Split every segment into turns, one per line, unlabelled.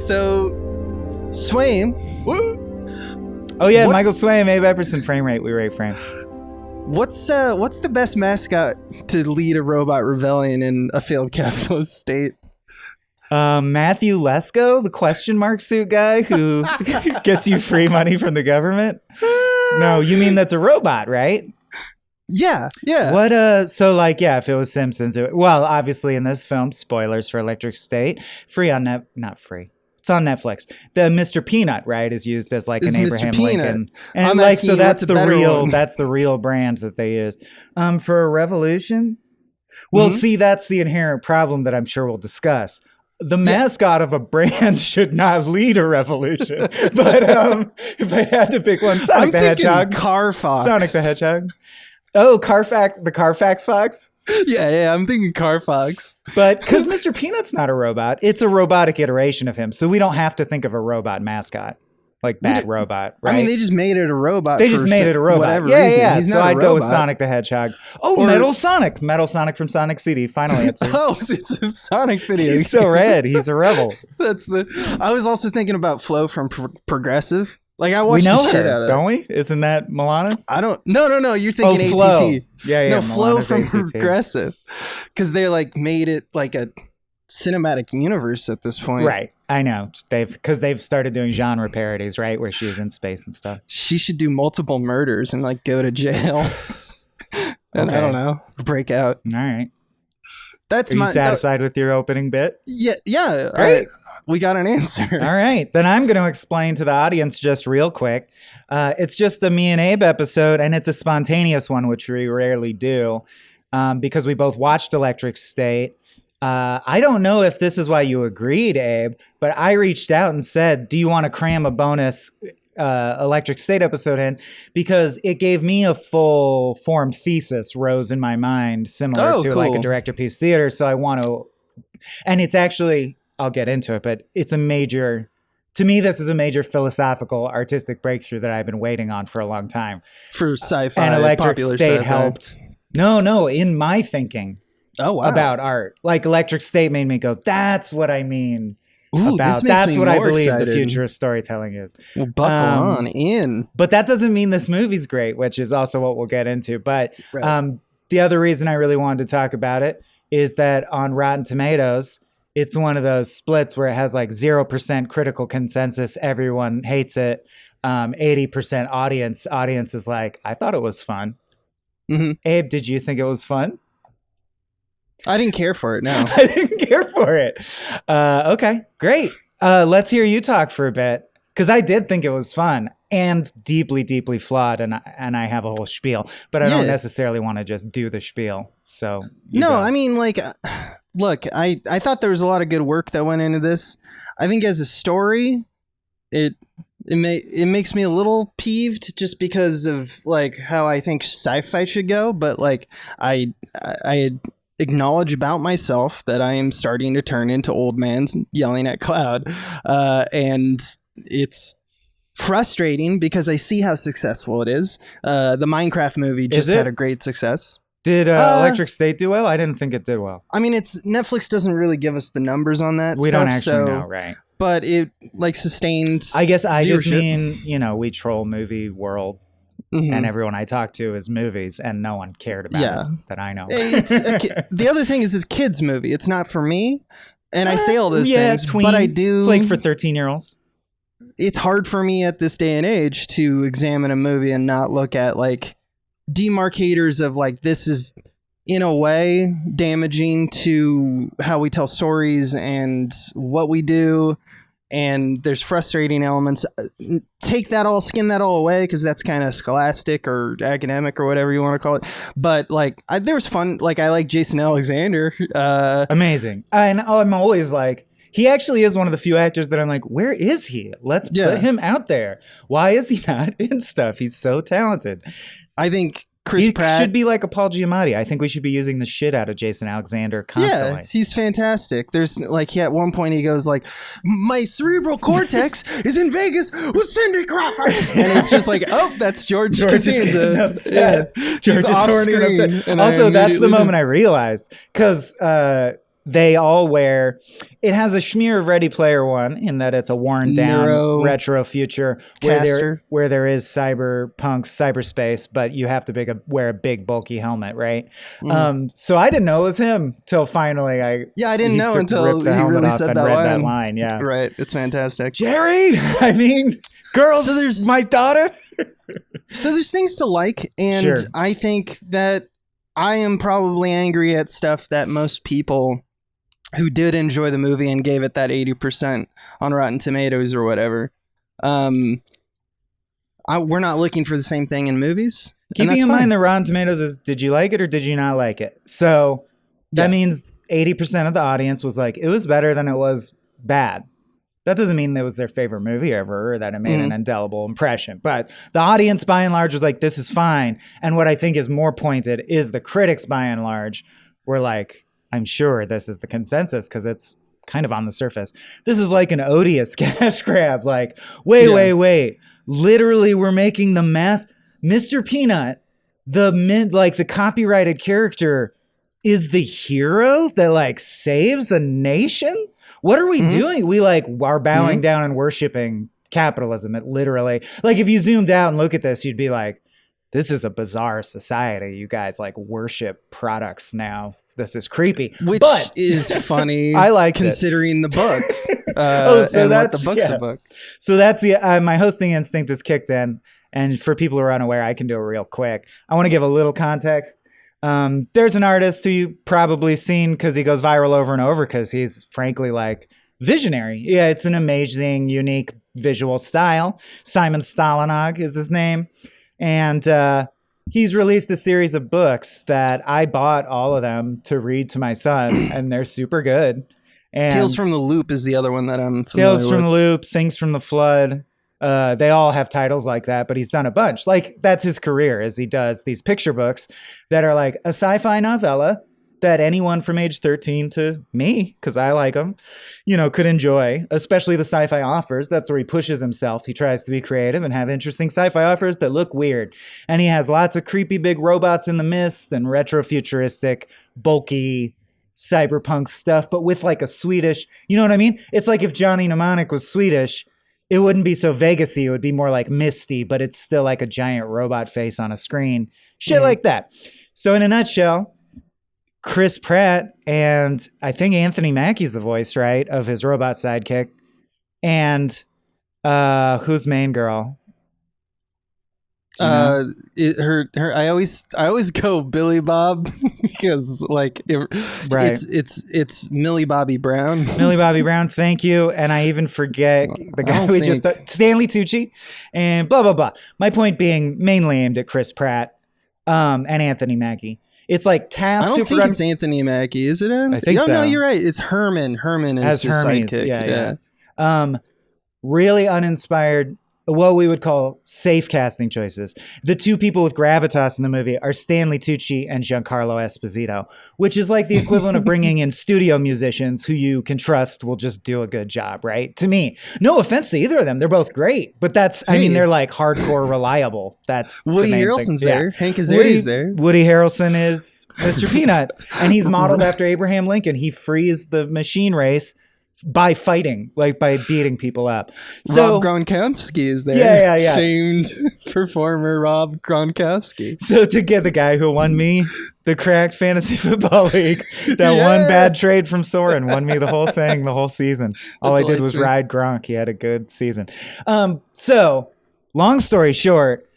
So, Swaim.
Oh yeah, Michael Swaim, Abe Epperson, frame rate. We rate frame.
What's the best mascot to lead a robot rebellion in a failed capitalist state?
Matthew Lesko, the question mark suit guy who gets you free money from the government. No, you mean that's a robot, right?
Yeah.
What? So like, yeah, if it was Simpsons, well, obviously in this film, spoilers for Electric State, free on not free. It's on Netflix. The Mr. Peanut, right, is used as like an Abraham Lincoln, and like so that's the real brand that they used. For a revolution, well, see, that's the inherent problem that I'm sure we'll discuss. The mascot of a brand should not lead a revolution. But if I had to pick one, Sonic the Hedgehog.
Carfax.
Sonic the Hedgehog. Oh, the Carfax Fox?
Yeah, I'm thinking Carfax.
But because Mr. Peanut's not a robot, it's a robotic iteration of him. So we don't have to think of a robot mascot. Like Bad Robot, right?
I mean, they just made it a robot.
They just made it a robot.
Whatever reason.
Yeah.
He's
so
not
I'd
a
go with
robot.
Sonic the Hedgehog. Oh, Metal Sonic from Sonic CD. Final answer.
Oh, it's a Sonic video.
He's so rad. He's a rebel.
I was also thinking about Flo from Progressive. Like I watched the shit out of
don't we? Isn't that Milana?
I don't. No. You're thinking ATT.
Flo. Yeah.
No, Flo
Milana's
from
ATT.
Progressive, because they like made it like a cinematic universe at this point.
Right. I know. Because they've started doing genre parodies, right? Where she's in space and stuff.
She should do multiple murders and like go to jail. And I don't know, break out.
All right.
Are
you satisfied with your opening bit?
Yeah.
Great.
We got an answer.
All right. Then I'm going to explain to the audience just real quick. It's just a Me and Abe episode, and it's a spontaneous one, which we rarely do, because we both watched Electric State. I don't know if this is why you agreed, Abe, but I reached out and said, do you want to cram a bonus Electric State episode in? Because it gave me a full formed thesis rose in my mind, similar to like a director piece theater. So I want to, and it's actually, I'll get into it, but it's to me, this is a major philosophical artistic breakthrough that I've been waiting on for a long time.
For sci-fi,
and Electric State
sci-fi.
helped. No, in my thinking.
Oh, wow.
About art. Like Electric State made me go, that's what I mean.
Ooh,
about. That's what I believe the future of storytelling is.
Well, buckle on in.
But that doesn't mean this movie's great, which is also what we'll get into. But the other reason I really wanted to talk about it is that on Rotten Tomatoes, it's one of those splits where it has like 0% critical consensus. Everyone hates it. 80% audience. Audience is like, I thought it was fun.
Mm-hmm.
Abe, did you think it was fun?
I didn't care for it, no.
I didn't care for it. Okay, great. Let's hear you talk for a bit, because I did think it was fun and deeply, deeply flawed, and I have a whole spiel, but I don't necessarily want to just do the spiel. So
I mean, like, look, I thought there was a lot of good work that went into this. I think as a story, it makes me a little peeved just because of like how I think sci-fi should go, but like I acknowledge about myself that I am starting to turn into old man yelling at cloud, and it's frustrating because I see how successful it is. The Minecraft movie just had a great success.
Did Electric State do well? I didn't think it did well.
I mean, Netflix doesn't really give us the numbers on that.
We don't actually know, right?
But it like sustained.
I guess I
viewership.
just mean, we troll movie world. Mm-hmm. And everyone I talk to is movies, and no one cared about it that I know.
The other thing is, it's a kid's movie. It's not for me, and I say all those things, tween, but I do.
It's like for 13-year-olds.
It's hard for me at this day and age to examine a movie and not look at like demarcators of like, this is in a way damaging to how we tell stories and what we do. And there's frustrating elements. Take that all, skin that all away, because that's kind of scholastic or academic or whatever you want to call it. But like, there's fun. Like, I like Jason Alexander.
Amazing. And I'm always like, he actually is one of the few actors that I'm like, where is he? Let's put him out there. Why is he not in stuff? He's so talented.
I think Chris Pratt
should be like a Paul Giamatti. I think we should be using the shit out of Jason Alexander constantly.
Yeah, he's fantastic. There's like, at one point he goes like, my cerebral cortex is in Vegas with Cindy Crawford. And it's just like, oh, that's George Costanza.
George is horny and upset. Also, that's the moment I realized, because they all wear, it has a smear of Ready Player One in that it's a worn down retro future where there is cyberspace, but you have to wear a big bulky helmet, right? So I didn't know it was him till finally I
didn't know until he really said
that line. Yeah,
right. It's fantastic,
Jerry. I mean, girls. So there's my daughter.
So there's things to like, and I think that I am probably angry at stuff that most people who did enjoy the movie and gave it that 80% on Rotten Tomatoes or whatever. We're not looking for the same thing in movies.
Keeping in mind the Rotten Tomatoes is, did you like it or did you not like it? So that means 80% of the audience was like, it was better than it was bad. That doesn't mean that was their favorite movie ever or that it made an indelible impression. But the audience, by and large, was like, this is fine. And what I think is more pointed is the critics, by and large, were like, I'm sure this is the consensus because it's kind of on the surface. This is like an odious cash grab. Like, wait. Literally, we're making the Mr. Peanut, the copyrighted character, is the hero that like saves a nation. What are we doing? We like are bowing down and worshiping capitalism. It literally, like, if you zoomed out and look at this, you'd be like, this is a bizarre society. You guys like worship products now. This is creepy,
which is funny.
I like
considering the book.
So that's
what the book's a book.
So that's my hosting instinct is kicked in. And for people who are unaware, I can do it real quick. I want to give a little context. There's an artist who you've probably seen because he goes viral over and over because he's frankly like visionary. Yeah, it's an amazing, unique visual style. Simon Stalinog is his name. And he's released a series of books that I bought all of them to read to my son, and they're super good. And
Tales from the Loop is the other one that I'm familiar with.
Tales from the Loop, Things from the Flood. They all have titles like that, but he's done a bunch. Like, that's his career, is he does these picture books that are like a sci-fi novella that anyone from age 13 to me, because I like them, could enjoy, especially the sci-fi offers. That's where he pushes himself. He tries to be creative and have interesting sci-fi offers that look weird. And he has lots of creepy big robots in the mist and retro-futuristic, bulky, cyberpunk stuff, but with like a Swedish, you know what I mean? It's like if Johnny Mnemonic was Swedish, it wouldn't be so Vegas-y. It would be more like misty, but it's still like a giant robot face on a screen. Shit like that. So in a nutshell, Chris Pratt and I think Anthony Mackie's the voice, right, of his robot sidekick. And who's main girl?
I always go Billy Bob because like it's Millie Bobby Brown.
Millie Bobby Brown, thank you. And I even forget the guy we just Stanley Tucci and blah blah blah. My point being mainly aimed at Chris Pratt and Anthony Mackie. It's like cast.
I don't think it's Anthony Mackie, is it?
I think so.
No, you're right. It's Herman. Herman is his sidekick.
Yeah. Really uninspired. What we would call safe casting choices. The two people with gravitas in the movie are Stanley Tucci and Giancarlo Esposito, which is like the equivalent of bringing in studio musicians who you can trust will just do a good job, right? To me, no offense to either of them. They're both great, but they're like hardcore reliable. That's
Woody Harrelson's there. Hank Azaria's there.
Woody Harrelson is Mr. Peanut, and he's modeled after Abraham Lincoln. He frees the machine race by fighting, like by beating people up. So
Rob Gronkowski is there.
Yeah.
Famed performer Rob Gronkowski.
So to get the guy who won me the cracked fantasy football league, that one bad trade from Soren won me the whole thing, the whole season. All I did was ride Gronk. He had a good season. So long story short,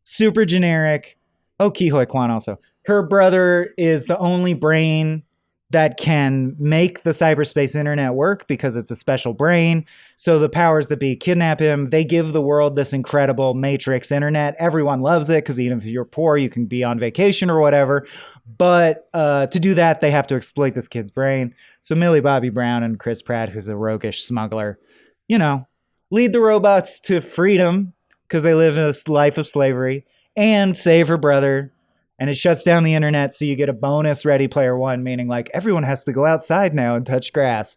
super generic. Oh, Ke Huy Quan also. Her brother is the only brain that can make the cyberspace internet work because it's a special brain. So the powers that be kidnap him. They give the world this incredible matrix internet. Everyone loves it because even if you're poor, you can be on vacation or whatever. But to do that, they have to exploit this kid's brain. So Millie Bobby Brown and Chris Pratt, who's a roguish smuggler, lead the robots to freedom because they live a life of slavery and save her brother. And it shuts down the internet, so you get a bonus Ready Player One, meaning like everyone has to go outside now and touch grass.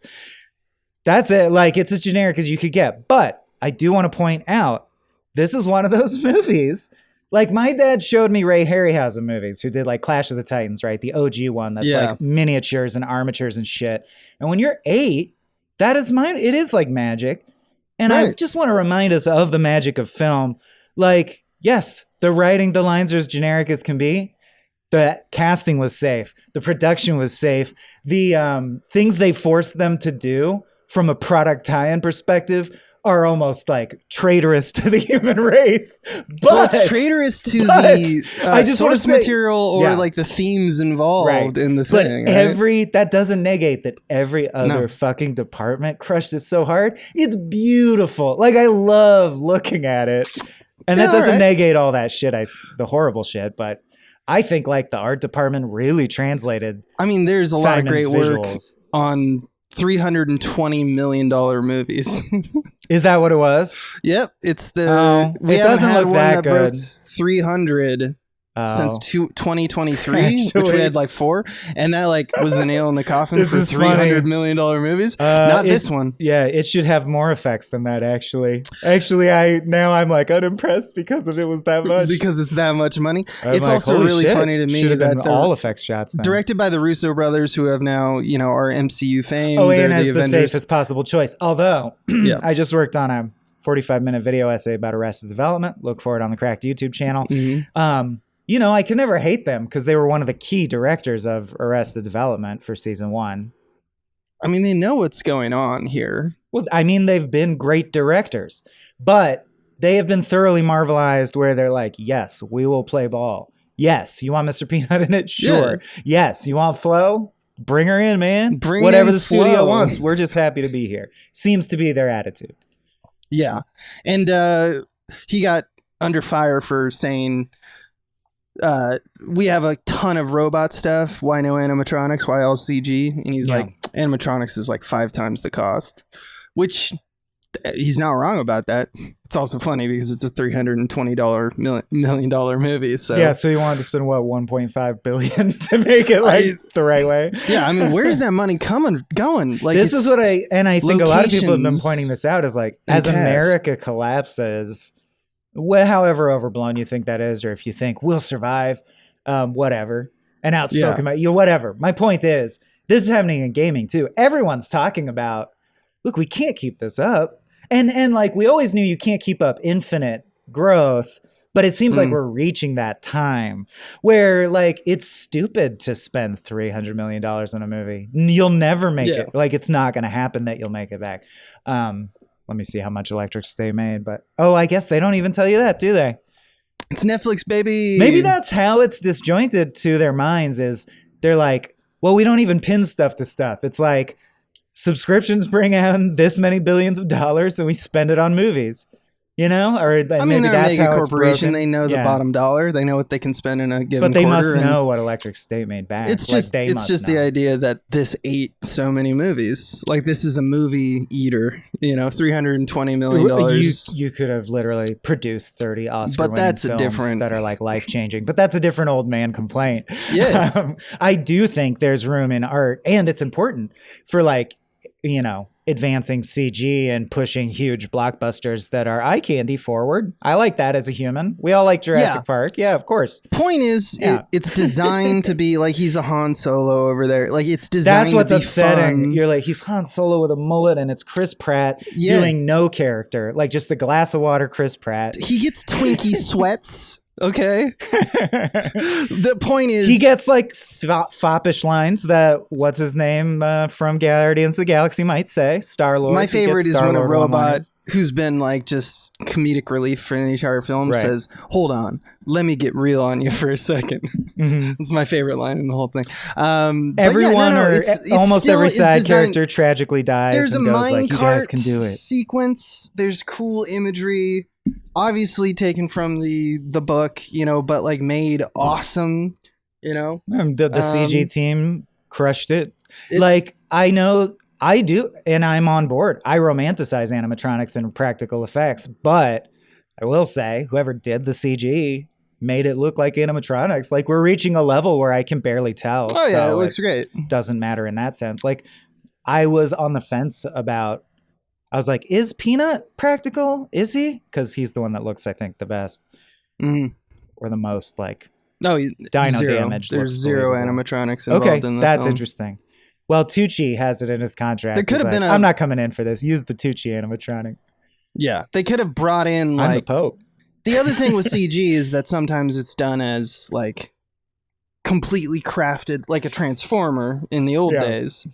That's it. Like, it's as generic as you could get. But I do want to point out, this is one of those movies Like, my dad showed me Ray Harryhausen movies, who did like Clash of the Titans, right? The OG one that's like miniatures and armatures and shit. And when you're 8, that is it is like magic. And I just want to remind us of the magic of film. Like, yes, the writing, the lines are as generic as can be. The casting was safe. The production was safe. The things they forced them to do from a product tie-in perspective are almost like traitorous to the human race. But
it's traitorous to the source material or
yeah.
like the themes involved in the thing.
But that doesn't negate that every other fucking department crushed it so hard. It's beautiful. Like, I love looking at it. And that doesn't negate all that shit, the horrible shit, but I think like the art department really translated.
I mean, there's a lot of great
visuals.
Work on $320 million movies.
Is that what it was?
Yep, it's the.
It doesn't look that good.
300 since 2023, which we had like 4, and that like was the nail in the coffin for $300 million movies. Not this one.
Yeah, it should have more effects than that. Actually, I'm like unimpressed because it was that much.
Because it's that much money. It's like, also really funny to me that
all effects shots then.
Directed by the Russo brothers, who have now our MCU fame.
Oh, and as the safest possible choice. Although I just worked on a 45-minute video essay about Arrested Development. Look for it on the Cracked YouTube channel. Mm-hmm. I can never hate them because they were one of the key directors of Arrested Development for season 1.
I mean, they know what's going on here.
Well, I mean, they've been great directors, but they have been thoroughly marvelized where they're like, yes, we will play ball. Yes, you want Mr. Peanut in it? Sure. Yeah. Yes, you want Flo? Bring her in, man.
Bring
whatever
in
the
Flo.
Studio wants. We're just happy to be here. Seems to be their attitude.
Yeah. And he got under fire for saying... we have a ton of robot stuff. Why no animatronics? Why all CG? And he's like, animatronics is like 5 times the cost, which he's not wrong about that. It's also funny because it's a $320 million movie. So
yeah, so you wanted to spend what, $1.5 billion to make it the right way?
Yeah, I mean, where's that money going? Like,
this is what I think a lot of people have been pointing this out is like, as America collapses. Well, however overblown you think that is, or if you think we'll survive, whatever, and outspoken about whatever. My point is, this is happening in gaming too. Everyone's talking about, look, we can't keep this up, and like we always knew you can't keep up infinite growth, but it seems like we're reaching that time where like it's stupid to spend $300 million on a movie. You'll never make it. Like it's not going to happen that you'll make it back. Let me see how much Electric Stay made, but I guess they don't even tell you that, do they?
It's Netflix, baby.
Maybe that's how it's disjointed to their minds is they're like, well, we don't even pin stuff to stuff. It's like subscriptions bring in this many billions of dollars and we spend it on movies. Or
I mean, they're a mega corporation. They know the bottom dollar. They know what they can spend in a given quarter.
But they must know what Electric State made back.
It's just the idea that this ate so many movies. Like this is a movie eater. $320 million.
You could have literally produced 30 Oscar-winning films that are like life-changing. But that's a different old man complaint.
Yeah,
I do think there's room in art, and it's important for like advancing CG and pushing huge blockbusters that are eye candy forward. I like that as a human. We all like Jurassic Park. Yeah, of course.
Point is, it's designed to be like he's a Han Solo over there. Like it's designed
That's what's
to be
upsetting.
fun.
You're like, he's Han Solo with a mullet and it's Chris Pratt doing no character. Like just a glass of water, Chris Pratt.
He gets Twinkie sweats. Okay. The point is,
he gets like foppish lines that what's his name from Guardians of the Galaxy might say. Star-Lord.
My favorite is when a robot who's been like just comedic relief for an entire film says, "Hold on, let me get real on you for a second." Mm-hmm. It's my favorite line in the whole thing.
Everyone it's almost every side character tragically dies.
There's
and
a
goes like,
minecart
you guys can do it.
sequence. There's cool imagery. Obviously taken from the book, but like made awesome,
The CG team crushed it. Like I know I do, and I'm on board. I romanticize animatronics and practical effects, but I will say whoever did the CG made it look like animatronics. Like we're reaching a level where I can barely tell.
Oh yeah, it looks great.
Doesn't matter in that sense. Like I was on the fence about. I was like, is Peanut practical? Is he? Because he's the one that looks, I think, the best.
Mm-hmm.
or the most like
No,
dino
zero.
damage.
There's
looks
zero
believable.
animatronics involved
Okay,
in the
that's
film.
interesting. Well, Tucci has it in his contract.
There could have been
I'm not coming in for this. Use the Tucci animatronic.
Yeah, they could have brought in
I'm the
like
Pope.
the other thing with CG is that sometimes it's done as like completely crafted, like a transformer in the old days,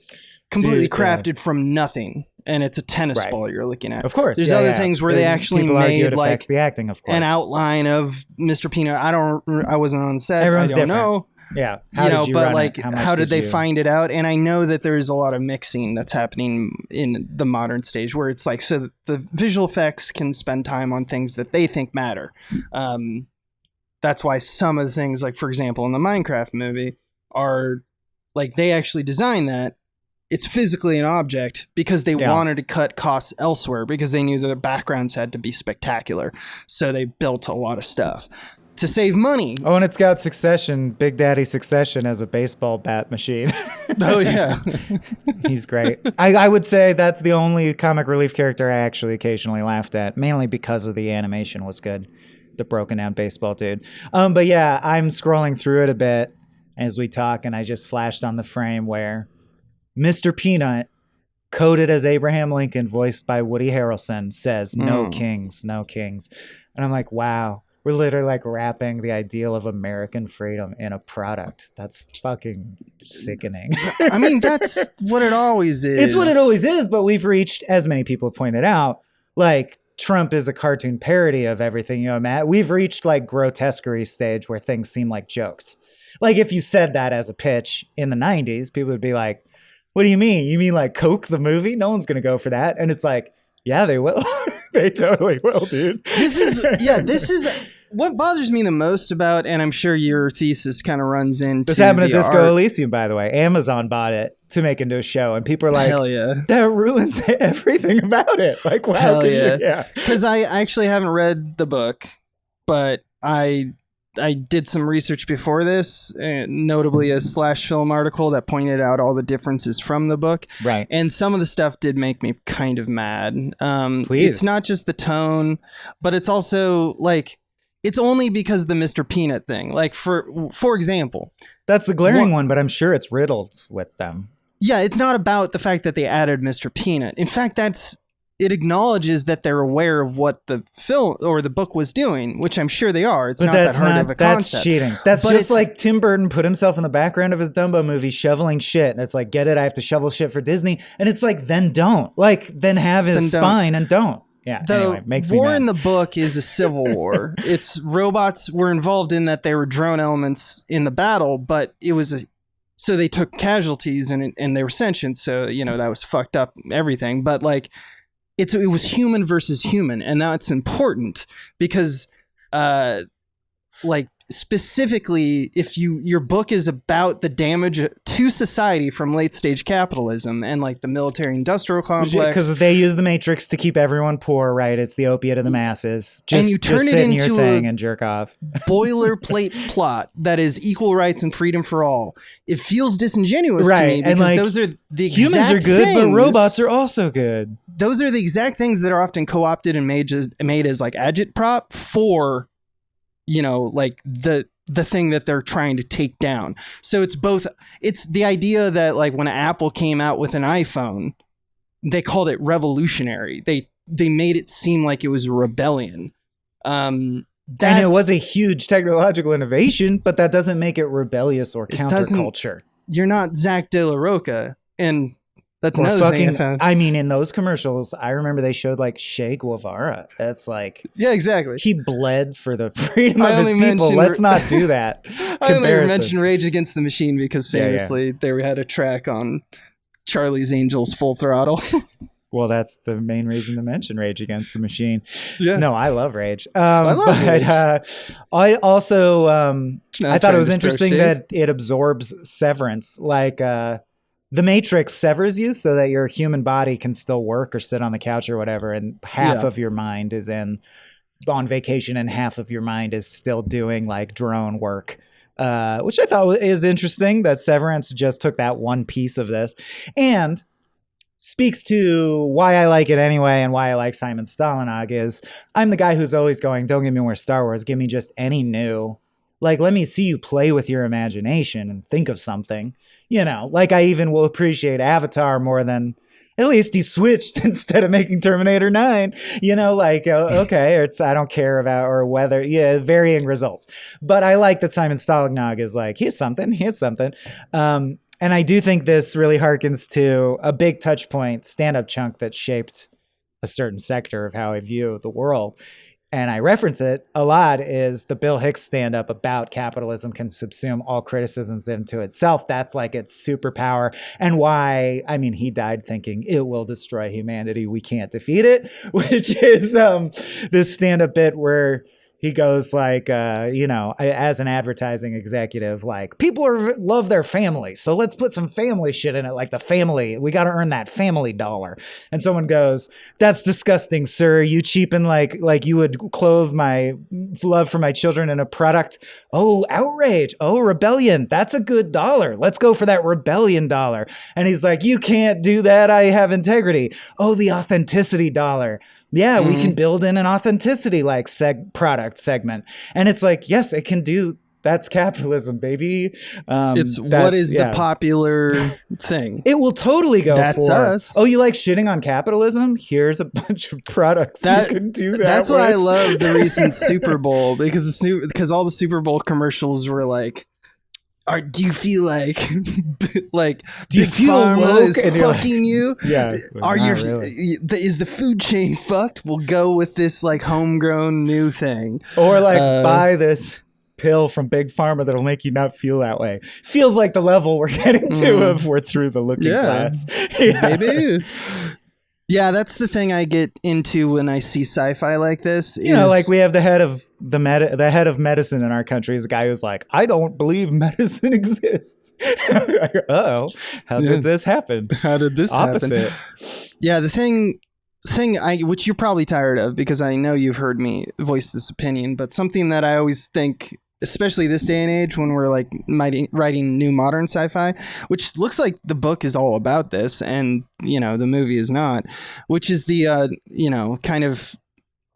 completely crafted from nothing, and it's a tennis ball you're looking at.
Of course,
there's other things where they actually made like
the acting, of course,
an outline of Mr. Peanut. I wasn't on set.
Everyone's
I don't
different.
know.
Yeah,
But like, how did they find it out? And I know that there's a lot of mixing that's happening in the modern stage, where it's like, so the visual effects can spend time on things that they think matter. That's why some of the things, like for example, in the Minecraft movie, are like they actually designed that. It's physically an object because they wanted to cut costs elsewhere because they knew the backgrounds had to be spectacular. So they built a lot of stuff to save money.
Oh, and it's got Succession, Big Daddy Succession as a baseball bat machine.
Oh, yeah.
He's great. I would say that's the only comic relief character I actually occasionally laughed at, mainly because of the animation was good. The broken down baseball dude. But yeah, I'm scrolling through it a bit as we talk, and I just flashed on the frame where Mr. Peanut, coded as Abraham Lincoln, voiced by Woody Harrelson, says, "No kings, no kings." And I'm like, wow. We're literally like wrapping the ideal of American freedom in a product. That's fucking sickening.
I mean, that's what it always is.
It's what it always is, but we've reached, as many people have pointed out, like Trump is a cartoon parody of everything, you know, Matt. We've reached like grotesquerie stage where things seem like jokes. Like if you said that as a pitch in the 90s, people would be like, what do you mean? You mean like Coke the movie? No one's going to go for that. And it's like, yeah, they will. They totally will, dude.
This is what bothers me the most about, and I'm sure your thesis kind of runs into
this happened at Disco Elysium, by the way. Amazon bought it to make into a show, and people are like,
hell yeah,
that ruins everything about it. Like, wow,
hell yeah.
Yeah.
Because I actually haven't read the book, but I did some research before this, notably a Slash Film article that pointed out all the differences from the book.
Right.
And some of the stuff did make me kind of mad.
Please.
It's not just the tone, but it's also like, it's only because the Mr. Peanut thing. Like for example,
that's the glaring one, but I'm sure it's riddled with them.
Yeah, it's not about the fact that they added Mr. Peanut. In fact, it acknowledges that they're aware of what the film or the book was doing, which I'm sure they are. It's not that hard of a concept.
That's cheating. That's just like Tim Burton put himself in the background of his Dumbo movie shoveling shit. And it's like, get it? I have to shovel shit for Disney. And it's like, then don't. Like, then have his spine and don't. Yeah,
the
makes me
war
mad.
in the book is a civil war. It's robots were involved in that. They were drone elements in the battle, but it was so they took casualties and they were sentient. So, you know, that was fucked up everything. But like, it was human versus human. And that's important because, like, specifically, if your book is about the damage to society from late stage capitalism and like the military industrial complex,
because they use the Matrix to keep everyone poor, right? It's the opiate of the masses.
And you turn it into
your thing and jerk off.
Boilerplate plot that is equal rights and freedom for all. It feels disingenuous to me because
and like,
those are the exact
humans are good,
things,
but robots are also good.
Those are the exact things that are often co-opted and made as like agitprop for, you know, like the thing that they're trying to take down. So it's both. It's the idea that like when Apple came out with an iPhone, they called it revolutionary. They made it seem like it was a rebellion. And
it was a huge technological innovation, but that doesn't make it rebellious or counterculture.
You're not Zach De La Roca, and that's another thing I found.
I mean, in those commercials, I remember they showed like Che Guevara. That's like,
yeah, exactly.
He bled for the freedom of his people. Let's not do that.
I only mentioned Rage Against the Machine because famously they had a track on Charlie's Angels Full Throttle.
Well, that's the main reason to mention Rage Against the Machine.
Yeah.
No, I love Rage. I love Rage. I also, I thought it was interesting that it absorbs severance. Like, the Matrix severs you so that your human body can still work or sit on the couch or whatever. And half of your mind is on vacation and half of your mind is still doing like drone work, which I thought is interesting that Severance just took that one piece of this. And speaks to why I like it anyway and why I like Simon Stalanog is I'm the guy who's always going, don't give me more Star Wars, give me just any new. Like, let me see you play with your imagination and think of something. You know, like I even will appreciate Avatar more than, at least he switched instead of making Terminator 9. You know, like, okay, or it's I don't care about, or whether, yeah, varying results. But I like that Simon Stalanog is like, here's something, here's something. And I do think this really harkens to a big touch point stand-up chunk that shaped a certain sector of how I view the world. And I reference it a lot is the Bill Hicks stand-up about capitalism can subsume all criticisms into itself. That's like its superpower. And why, I mean, he died thinking it will destroy humanity. We can't defeat it, which is this stand-up bit where he goes like, you know, as an advertising executive, like people love their family. So let's put some family shit in it. Like the family, we got to earn that family dollar. And someone goes, that's disgusting, sir. You cheapen like you would clothe my love for my children in a product. Oh, outrage. Oh, rebellion. That's a good dollar. Let's go for that rebellion dollar. And he's like, you can't do that. I have integrity. Oh, the authenticity dollar. Yeah, we can build in an authenticity like product segment. And it's like, yes, it can do. That's capitalism, baby.
It's what is the popular thing.
It will totally go
that's
for
us.
Oh, you like shitting on capitalism? Here's a bunch of products you can do that.
That's why I love the recent Super Bowl because all the Super Bowl commercials were like, do you feel like
do you feel
Pharma
woke?
is fucking you?
Yeah.
Are you
really.
Is the food chain fucked? We'll go with this like homegrown new thing.
Or like buy this pill from Big Pharma that'll make you not feel that way. Feels like the level we're getting to if we're through the looking glass. Yeah.
Maybe. Yeah, that's the thing I get into when I see sci-fi like this.
You know, like we have the head of the head of medicine in our country is a guy who's like, I don't believe medicine exists. Uh-oh, how did this happen?
How did this happen? Yeah, the thing which you're probably tired of because I know you've heard me voice this opinion, but something that I always think, especially this day and age when we're like writing new modern sci-fi, which looks like the book is all about this and, you know, the movie is not, which is the, you know, kind of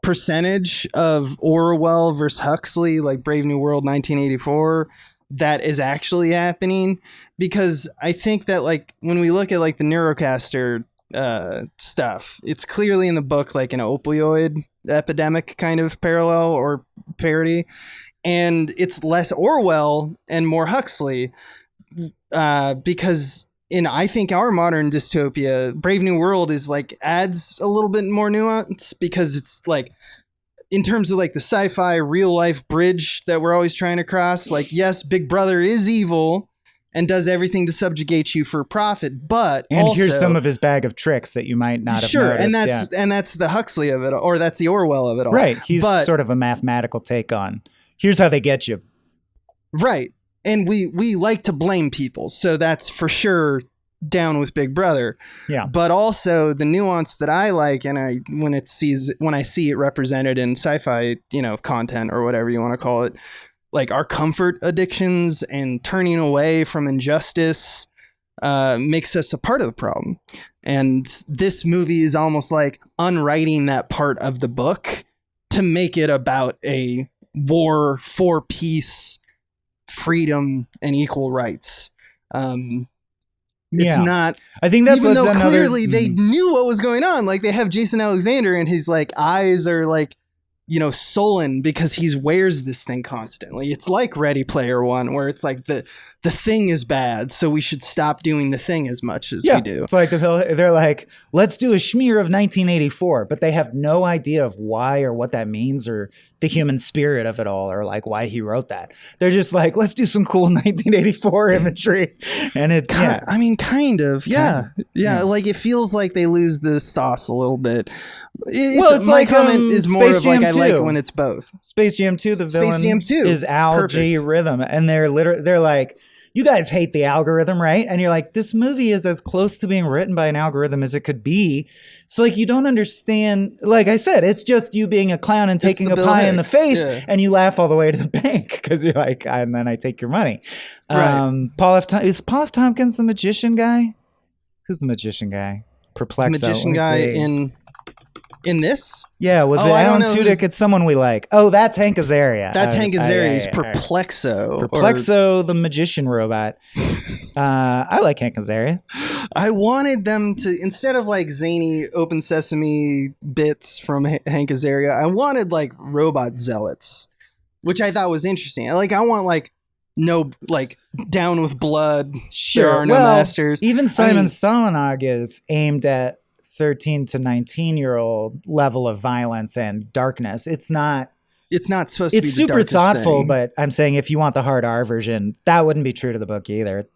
percentage of Orwell versus Huxley, like Brave New World 1984, that is actually happening. Because I think that like when we look at like the Neurocaster stuff, it's clearly in the book like an opioid epidemic kind of parallel or parody. And it's less Orwell and more Huxley because in, I think, our modern dystopia, Brave New World is like adds a little bit more nuance because it's like in terms of like the sci-fi real life bridge that we're always trying to cross. Like, yes, Big Brother is evil and does everything to subjugate you for profit, but
and
also,
here's some of his bag of tricks that you might not have noticed.
And that's the Huxley of it, or that's the Orwell of it all.
Right. He's sort of a mathematical take on here's how they get you.
Right. And we like to blame people. So that's for sure down with Big Brother.
Yeah.
But also the nuance that I like, and when I see it represented in sci-fi, you know, content or whatever you want to call it, like our comfort addictions and turning away from injustice makes us a part of the problem. And this movie is almost like unwriting that part of the book to make it about a war for peace, freedom, and equal rights. It's not.
I think that's
even
what's
though clearly they knew what was going on. Like they have Jason Alexander, and his like eyes are like, you know, sullen because he wears this thing constantly. It's like Ready Player One, where it's like the thing is bad, so we should stop doing the thing as much as we do.
It's like they're like, let's do a schmear of 1984, but they have no idea of why or what that means or the human spirit of it all or like why he wrote that. They're just like, let's do some cool 1984 imagery. And it,
I mean, kind of. Yeah. Like it feels like they lose the sauce a little bit.
It's
my
like
comment is more
Space
of like
Jam
I
2.
like when it's both.
Space Jam 2, the villain
Space Jam 2.
is Al G. Rhythm. And they're like, you guys hate the algorithm, right? And you're like, this movie is as close to being written by an algorithm as it could be. So like, you don't understand. Like I said, it's just you being a clown and taking a pie in the face, and you laugh all the way to the bank because you're like, and then I take your money.
Right.
Is Paul F. Tompkins the magician guy? Who's the magician guy? Perplexo.
magician guy in this.
Yeah, was it
I
Alan
don't know
Tudyk? It's someone we like. Oh, that's Hank Azaria.
That's Hank Azaria's
yeah.
Perplexo.
Perplexo, the magician robot. I like Hank Azaria.
I wanted them to, instead of like zany Open Sesame bits from Hank Azaria, I wanted like robot zealots, which I thought was interesting. Like, I want like no, like, down with blood.
Sure.
There are no masters.
Even Simon Stalanog is aimed at 13 to 19-year-old level of violence and darkness. It's not
supposed to be the
super
darkest
thoughtful,
thing.
but I'm saying if you want the hard R version, that wouldn't be true to the book either.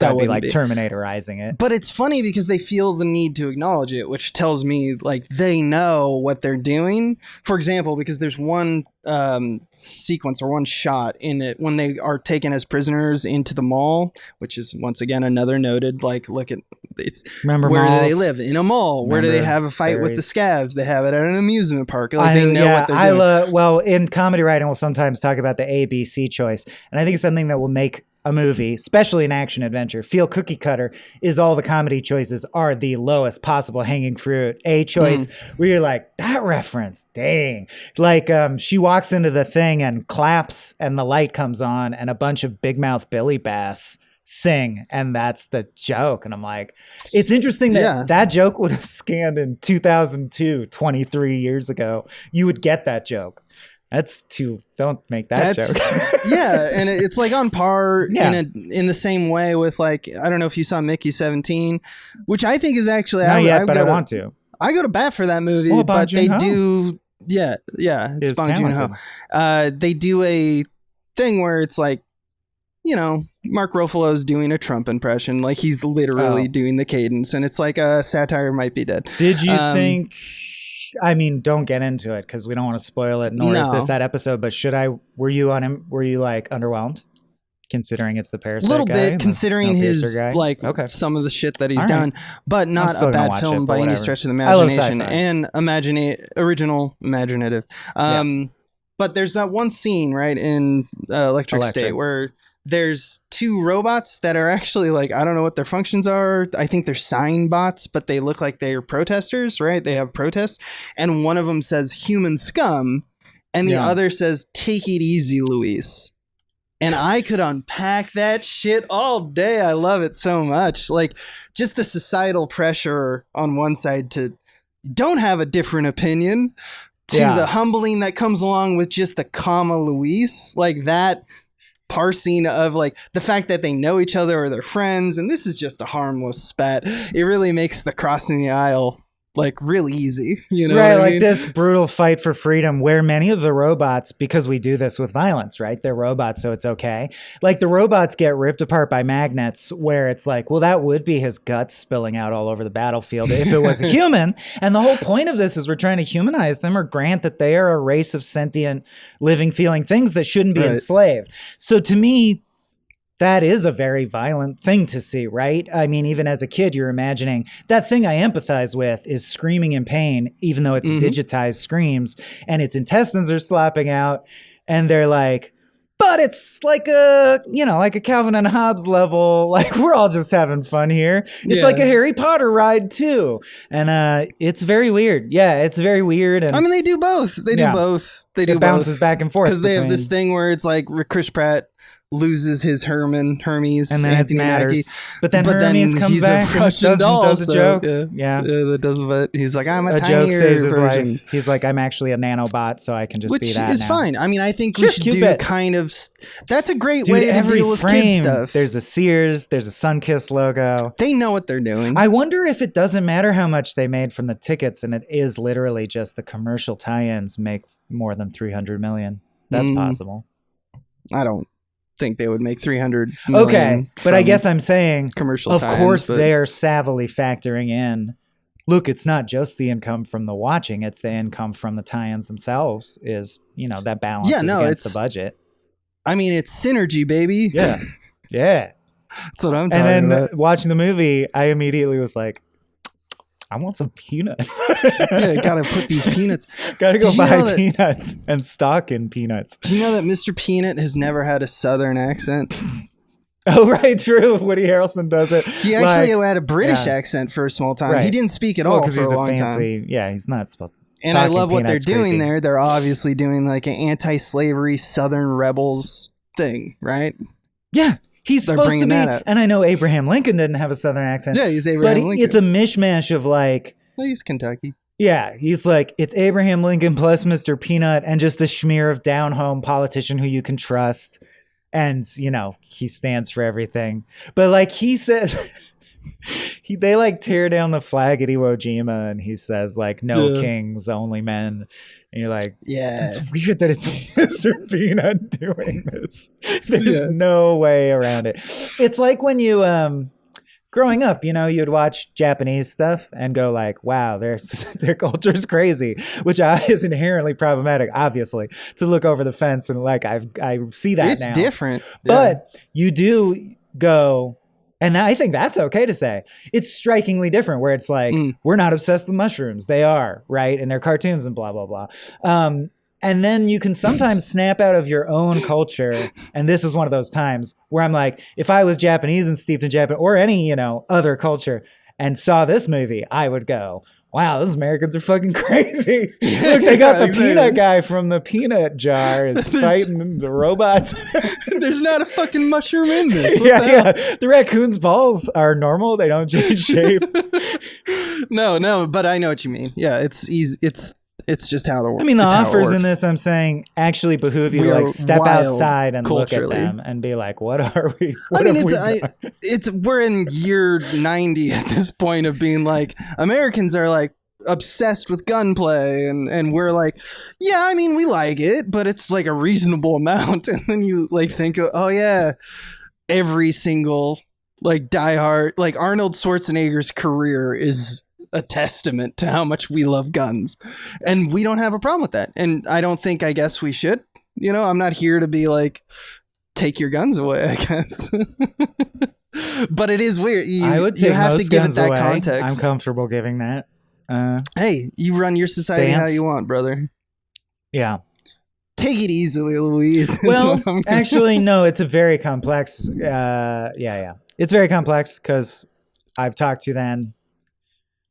That would be like Terminatorizing it.
But it's funny because they feel the need to acknowledge it, which tells me like they know what they're doing. For example, because there's one sequence or one shot in it when they are taken as prisoners into the mall, which is once again another noted, like, look at it's
Remember
where
malls?
do they live? In a mall. Where do they have a fight with the scabs? They have it at an amusement park. Like, they know what they're doing.
Well, in comedy writing, we'll sometimes talk about the A, B, C choice. And I think it's something that will make a movie, especially an action adventure, feel cookie cutter is all the comedy choices are the lowest possible hanging fruit. A choice where you're like, that reference, dang. Like she walks into the thing and claps and the light comes on and a bunch of big mouth Billy Bass sing, and that's the joke. And I'm like, it's interesting that that joke would have scanned in 2002, 23 years ago. You would get that joke. Don't make that joke.
Yeah, and it's like on par in the same way with, like, I don't know if you saw Mickey 17, which I think is actually
I want to.
I go to bat for that movie, but they do it's Bong Joon-ho. They do a thing where it's like, you know, Mark Ruffalo's doing a Trump impression, like he's literally doing the cadence, and it's like a satire might be dead.
Did you think? I mean, don't get into it because we don't want to spoil it. Nor is this that episode. But were you on him? Were you like underwhelmed, considering it's the Parasite?
A little
guy
bit, considering his some of the shit that he's done, but not a bad film by any stretch of the imagination, and original imaginative. But there's that one scene right in Electric State where there's two robots that are actually like, I don't know what their functions are. I think they're sign bots, but they look like they're protesters, right? They have protests. And one of them says human scum. And the other says, take it easy, Luis. And I could unpack that shit all day. I love it so much. Like, just the societal pressure on one side to don't have a different opinion, to the humbling that comes along with just the comma Luis, like that parsing of like the fact that they know each other or they're friends, and this is just a harmless spat. It really makes the crossing the aisle like really easy, you know,
right? Like this brutal fight for freedom where many of the robots, because we do this with violence, right? They're robots, so it's okay. Like the robots get ripped apart by magnets where it's like, well, that would be his guts spilling out all over the battlefield if it was a human. And the whole point of this is we're trying to humanize them or grant that they are a race of sentient, living, feeling things that shouldn't be enslaved. So to me, that is a very violent thing to see, right? I mean, even as a kid, you're imagining that thing I empathize with is screaming in pain, even though it's digitized screams and its intestines are slopping out. And they're like, but it's like like a Calvin and Hobbes level. Like we're all just having fun here. It's like a Harry Potter ride too. And it's very weird. Yeah, it's very weird. And
I mean, they do both. They do both.
It bounces back and forth.
Because they have this thing where it's like Chris Pratt loses his Hermes,
and then
Anthony
it matters.
Mackie.
But then Hermes comes back and does a joke.
That doesn't. But he's like, I'm a
joke
tinier
saves his
version.
life. He's like, I'm actually a nanobot, so I can just be that.
Which is
now.
fine. I mean, I think we should do kind of. That's a great way to deal with
frame,
kid stuff.
There's a Sears, there's a Sunkist logo.
They know what they're doing.
I wonder if it doesn't matter how much they made from the tickets, and it is literally just the commercial tie-ins make more than 300 million. That's possible.
I don't think they would make 300 million.
Okay, but I guess I'm saying
commercial
of course they are savvily factoring in, look, it's not just the income from the watching, it's the income from the tie-ins themselves is, that balance against the budget.
I mean, it's synergy, baby.
Yeah.
That's what I'm talking about.
And then watching the movie, I immediately was like, I want some peanuts.
Gotta put these peanuts.
Gotta go buy peanuts and stock in peanuts.
Do you know that Mr. Peanut has never had a Southern accent?
Oh, right, true. Woody Harrelson does it.
He actually had a British accent for a small time.
Right.
He didn't speak at all for a long time.
Yeah, he's not supposed to.
And I love what they're doing there. They're obviously doing like an anti-slavery Southern rebels thing, right?
Yeah, he's supposed to be. And I know Abraham Lincoln didn't have a Southern accent.
Yeah, he's Abraham Lincoln.
It's a mishmash of like...
Well, he's Kentucky.
Yeah, he's like, it's Abraham Lincoln plus Mr. Peanut and just a smear of down-home politician who you can trust. And, you know, he stands for everything. But like he says... they like tear down the flag at Iwo Jima and he says like no kings, only men. And you're like, yeah, it's weird that it's Mr. Peanut doing this. There's no way around it. It's like when you growing up, you know, you'd watch Japanese stuff and go like, wow, their culture's crazy, which is inherently problematic, obviously, to look over the fence and like I see that
it's
now.
Different.
But you do go. And I think that's okay to say. It's strikingly different where it's like, we're not obsessed with mushrooms. They are, right? And they're cartoons and blah, blah, blah. And then you can sometimes snap out of your own culture. And this is one of those times where I'm like, if I was Japanese and steeped in Japan or any, you know, other culture and saw this movie, I would go, wow, those Americans are fucking crazy. Look, they got the peanut guy from the peanut jar is fighting the robots.
There's not a fucking mushroom in this.
What the raccoon's balls are normal. They don't change shape.
No, but I know what you mean. Yeah, it's easy. It's just how the world.
I mean, the offers in this, I'm saying, actually behoove you to like step outside and look at them and be like, "What are we?"
We're in year 90 at this point of being like Americans are like obsessed with gunplay, and we're like, yeah, I mean, we like it, but it's like a reasonable amount. And then you like think, oh yeah, every single like diehard like Arnold Schwarzenegger's career is a testament to how much we love guns, and we don't have a problem with that. And I don't think, I guess we should, you know, I'm not here to be like, take your guns away, I guess. But it is weird.
I would take
have
most
to give
guns
it that
away.
context.
I'm comfortable giving that.
Hey, you run your society how you want, brother.
Yeah.
Take it easily, Louise.
Well, actually, no, it's a very complex. It's very complex because I've talked to then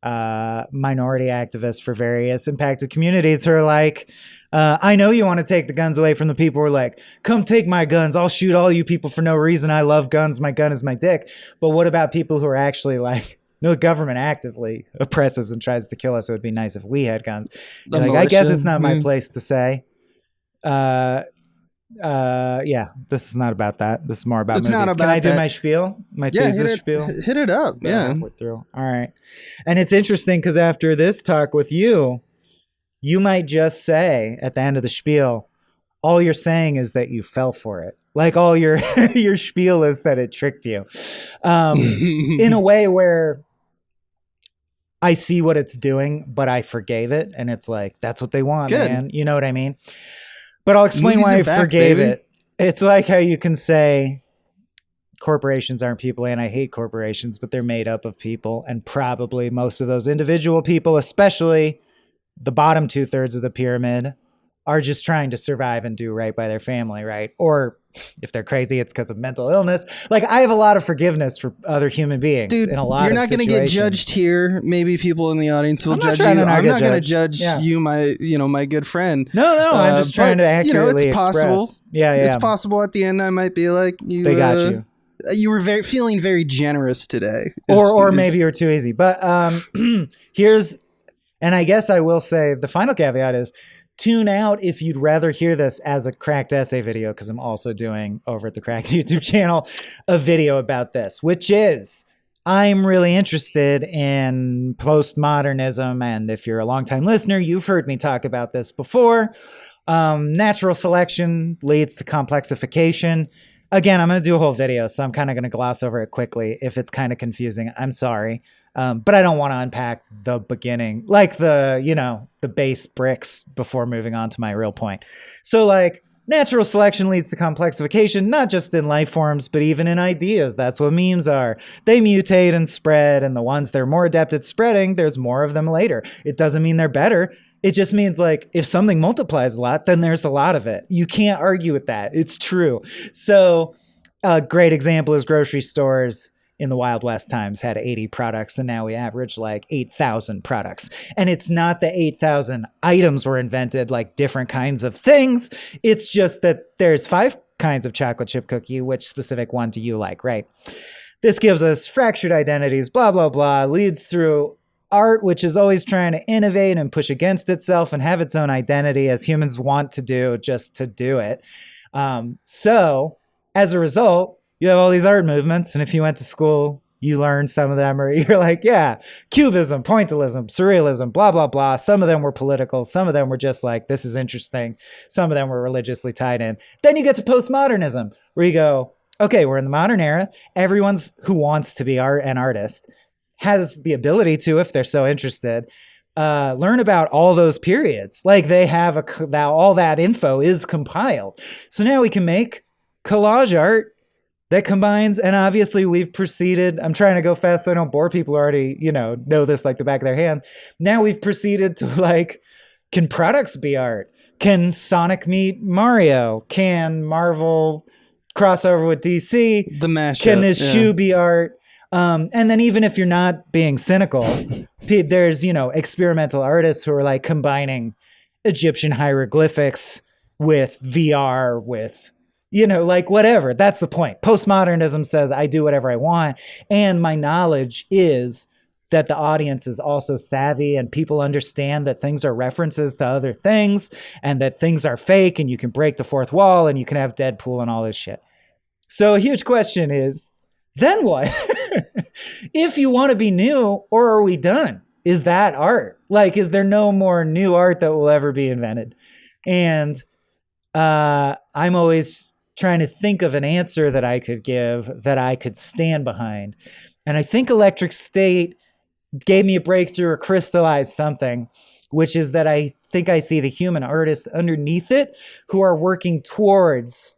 minority activists for various impacted communities who are like, I know you want to take the guns away from the people who are like, come take my guns. I'll shoot all you people for no reason. I love guns. My gun is my dick. But what about people who are actually like, no, the government actively oppresses and tries to kill us. It would be nice if we had guns. Like, I guess it's not my place to say. Yeah, this is not about that. This is more about movies. Not about Can I do my spiel? My thesis spiel?
Hit it up. Yeah.
All right. And it's interesting because after this talk with you, you might just say at the end of the spiel, all you're saying is that you fell for it. Like all your your spiel is that it tricked you. In a way where I see what it's doing, but I forgave it. And it's like, that's what they want, man. You know what I mean? But I'll explain why I forgave it. It's like how you can say corporations aren't people, and I hate corporations, but they're made up of people. And probably most of those individual people, especially the bottom 2/3 of the pyramid, are just trying to survive and do right by their family, right? Or if they're crazy, it's because of mental illness. Like, I have a lot of forgiveness for other human beings.
Dude,
in a lot
you're not going to get judged here. Maybe people in the audience will judge you. I'm not going to judge you, my good friend.
No, I'm just trying to accurately
it's possible.
Express. Yeah.
It's possible at the end I might be like, they got you. You were feeling very generous today.
Or maybe you're too easy. But here's, and I guess I will say the final caveat is, tune out if you'd rather hear this as a Cracked essay video, because I'm also doing over at the Cracked YouTube channel a video about this, which is I'm really interested in postmodernism. And if you're a longtime listener, you've heard me talk about this before. Natural selection leads to complexification. Again, I'm going to do a whole video, so I'm kind of going to gloss over it quickly. If it's kind of confusing, I'm sorry. But I don't want to unpack the beginning, like the base bricks before moving on to my real point. So like natural selection leads to complexification, not just in life forms, but even in ideas. That's what memes are. They mutate and spread, and the ones they're more adept at spreading, there's more of them later. It doesn't mean they're better. It just means like if something multiplies a lot, then there's a lot of it. You can't argue with that. It's true. So A great example is grocery stores in the Wild West times had 80 products, and now we average like 8,000 products. And it's not that 8,000 items were invented, like different kinds of things. It's just that there's 5 kinds of chocolate chip cookie. Which specific one do you like, right? This gives us fractured identities, blah, blah, blah, leads through art, which is always trying to innovate and push against itself and have its own identity, as humans want to do just to do it. So as a result, you have all these art movements, and if you went to school, you learned some of them, or you're like, yeah, Cubism, Pointillism, Surrealism, blah, blah, blah. Some of them were political. Some of them were just like, this is interesting. Some of them were religiously tied in. Then you get to postmodernism, where you go, okay, we're in the modern era. Everyone who wants to be an artist has the ability to, if they're so interested, learn about all those periods. Like they have all that info is compiled. So now we can make collage art that combines, and obviously we've proceeded, I'm trying to go fast so I don't bore people who already, know this like the back of their hand. Now we've proceeded to like, can products be art? Can Sonic meet Mario? Can Marvel cross over with DC?
The mashup.
Can this shoe be art? And then even if you're not being cynical, there's, experimental artists who are like combining Egyptian hieroglyphics with VR, with, like whatever. That's the point. Postmodernism says I do whatever I want. And my knowledge is that the audience is also savvy and people understand that things are references to other things and that things are fake and you can break the fourth wall and you can have Deadpool and all this shit. So a huge question is, then what? If you want to be new, or are we done? Is that art? Like, is there no more new art that will ever be invented? And I'm always trying to think of an answer that I could give that I could stand behind. And I think Electric State gave me a breakthrough or crystallized something, which is that I think I see the human artists underneath it who are working towards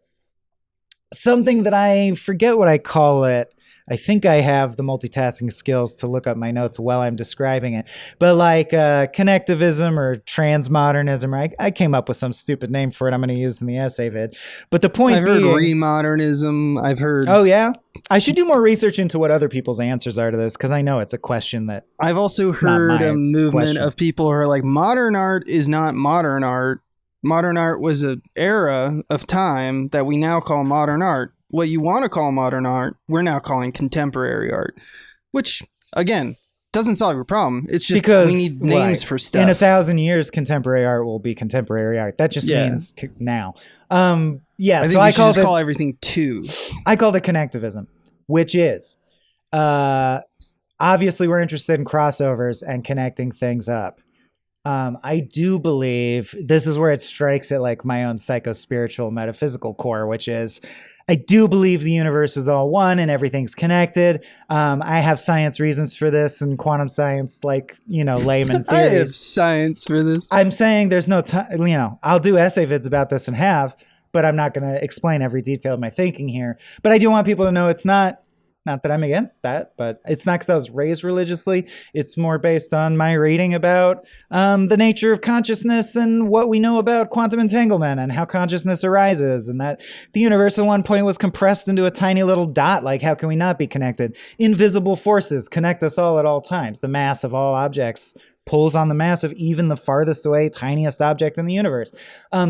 something that I forget what I call it. I think I have the multitasking skills to look up my notes while I'm describing it. But like connectivism or transmodernism, I came up with some stupid name for it I'm going to use in the essay vid. But the point
I've heard remodernism. I've heard...
Oh, yeah? I should do more research into what other people's answers are to this, because I know it's a question that...
I've also heard a movement of people who are like, modern art is not modern art. Modern art was an era of time that we now call modern art. What you want to call modern art, we're now calling contemporary art, which, again, doesn't solve your problem. It's just because we need names for stuff.
In 1,000 years, contemporary art will be contemporary art. That just means now. I think
I should call everything two.
I called it connectivism, which is, obviously we're interested in crossovers and connecting things up. I do believe this is where it strikes at like my own psycho-spiritual metaphysical core, which is, I do believe the universe is all one and everything's connected. I have science reasons for this and quantum science, like, layman theories.
I have science for this.
I'm saying there's no time, I'll do essay vids about this and but I'm not going to explain every detail of my thinking here. But I do want people to know it's not that I'm against that, but it's not because I was raised religiously. It's more based on my reading about the nature of consciousness and what we know about quantum entanglement and how consciousness arises, and that the universe at one point was compressed into a tiny little dot. Like, how can we not be connected? Invisible forces connect us all at all times. The mass of all objects pulls on the mass of even the farthest away, tiniest object in the universe.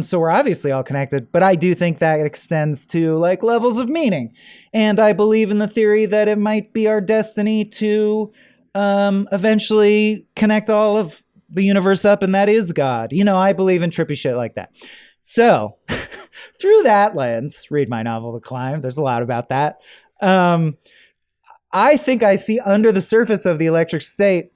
So we're obviously all connected, but I do think that it extends to like levels of meaning. And I believe in the theory that it might be our destiny to eventually connect all of the universe up, and that is God. I believe in trippy shit like that. So through that lens, read my novel, The Climb. There's a lot about that. I think I see under the surface of the Electric State.